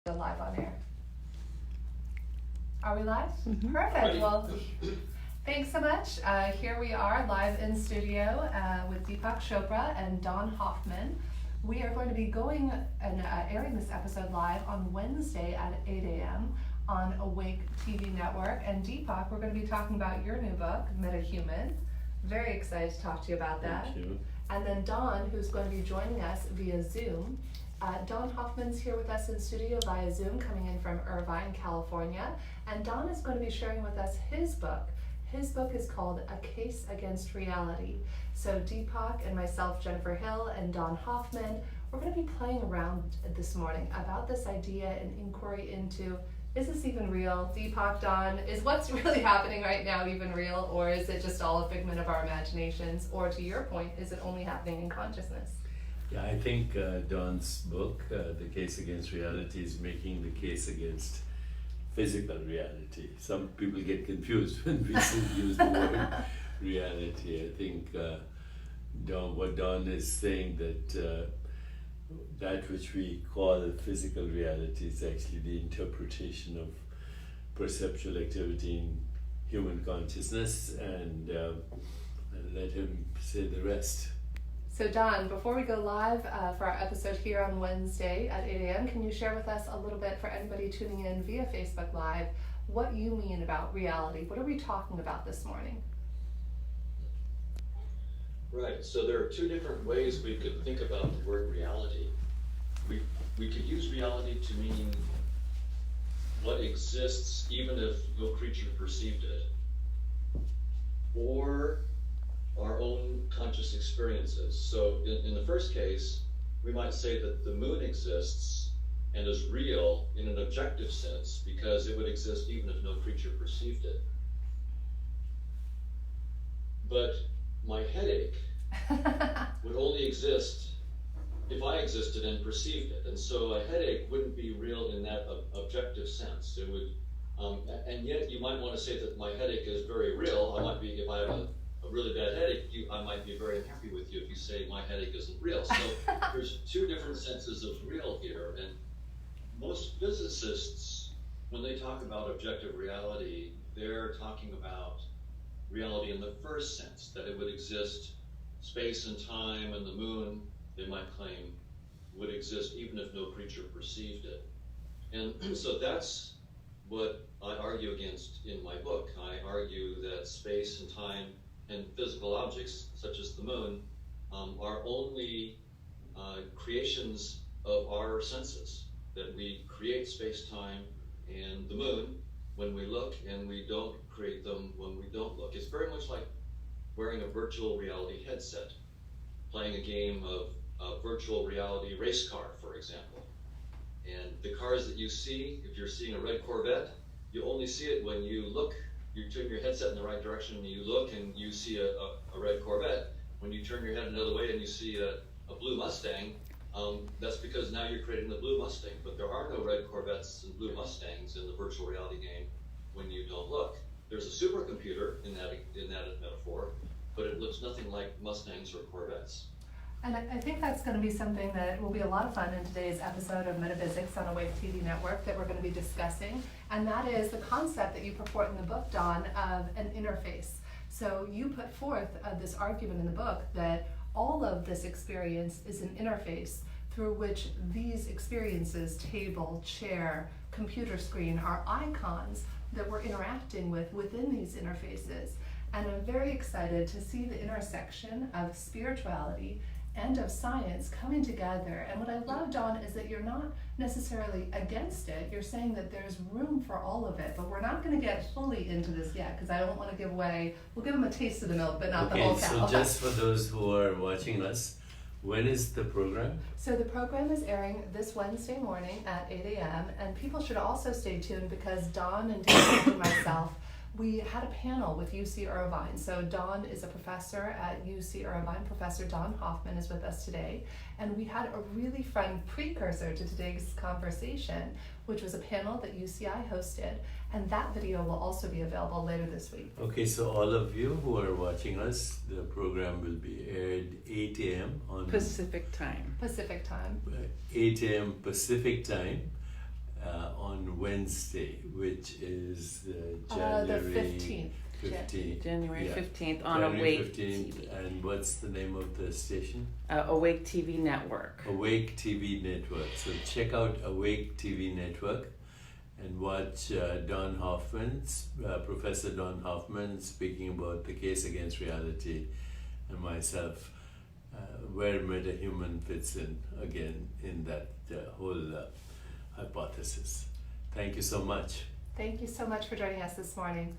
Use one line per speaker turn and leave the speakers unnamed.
Go live on air. Are we live?
Mm-hmm.
Perfect. Well, thanks so much. Here we are live in studio with Deepak Chopra and Don Hoffman. We are going to be going and airing this episode live on Wednesday at 8 a.m. on Awake TV Network. And Deepak, we're going to be talking about your new book, Metahuman. Very excited to talk to you about that.
Thank you.
And then Don, who's going to be joining us via Zoom. Don Hoffman's here with us in studio via Zoom, coming in from Irvine, California. And Don is going to be sharing with us his book. His book is called A Case Against Reality. So Deepak and myself, Jennifer Hill, and Don Hoffman, we're going to be playing around this morning about this idea and inquiry into, is this even real? Deepak, Don, is what's really happening right now even real, or is it just all a figment of our imaginations? Or to your point, is it only happening in consciousness?
Yeah, I think Don's book, The Case Against Reality, is making the case against physical reality. Some people get confused when we use the word reality. I think what Don is saying that that which we call physical reality is actually the interpretation of perceptual activity in human consciousness, and let him say the rest.
So Don, before we go live for our episode here on Wednesday at 8 a.m., can you share with us a little bit, for anybody tuning in via Facebook Live, what you mean about reality? What are we talking about this morning?
Right, so there are two different ways we could think about the word reality. We could use reality to mean what exists even if no creature perceived it, or our own conscious experiences. So in the first case, we might say that the moon exists and is real in an objective sense because it would exist even if no creature perceived it. But my headache would only exist if I existed and perceived it. And so a headache wouldn't be real in that objective sense. It would, and yet you might want to say that my headache is very real. I might be, if I have a really bad headache, I might be very happy with you if you say my headache isn't real. So there's two different senses of real here, and most physicists, when they talk about objective reality, they're talking about reality in the first sense, that it would exist, space and time and the moon, they might claim, would exist even if no creature perceived it. And so that's what I argue against in my book. I argue that space and time and physical objects, such as the moon, are only creations of our senses, that we create space-time and the moon when we look, and we don't create them when we don't look. It's very much like wearing a virtual reality headset, playing a game of a virtual reality race car, for example. And the cars that you see, if you're seeing a red Corvette, you only see it when you look. You turn your headset in the right direction and you look and you see a red Corvette. When you turn your head another way and you see a blue Mustang, that's because now you're creating the blue Mustang. But there are no red Corvettes and blue Mustangs in the virtual reality game when you don't look. There's a supercomputer in that metaphor, but it looks nothing like Mustangs or Corvettes.
And I think that's going to be something that will be a lot of fun in today's episode of Metaphysics on Awake TV Network that we're going to be discussing. And that is the concept that you purport in the book, Don, of an interface. So you put forth this argument in the book that all of this experience is an interface through which these experiences, table, chair, computer screen, are icons that we're interacting with within these interfaces. And I'm very excited to see the intersection of spirituality and of science coming together. And what I love, Don, is that you're not necessarily against it. You're saying that there's room for all of it, but we're not going to get fully into this yet because I don't want to give away, we'll give them a taste of the milk, but not the whole cow.
So just for those who are watching us, when is the program?
So the program is airing this Wednesday morning at 8 a.m. and people should also stay tuned because Don and David and myself, we had a panel with UC Irvine. So Don is a professor at UC Irvine. Professor Don Hoffman is with us today. And we had a really fun precursor to today's conversation, which was a panel that UCI hosted. And that video will also be available later this week.
Okay, so all of you who are watching us, the program will be aired 8 a.m. on
Pacific time.
Pacific time.
8 a.m. Pacific time. Wednesday, which is
The
January
15th.
15th.
January
Yeah.
15th on
January
Awake
15th,
TV.
and what's the name of the station?
Awake TV Network.
Awake TV Network. So check out Awake TV Network and watch Don Hoffman's, Professor Don Hoffman speaking about the case against reality, and myself, where metahuman fits in again in that whole hypothesis. Thank you so much.
Thank you so much for joining us this morning.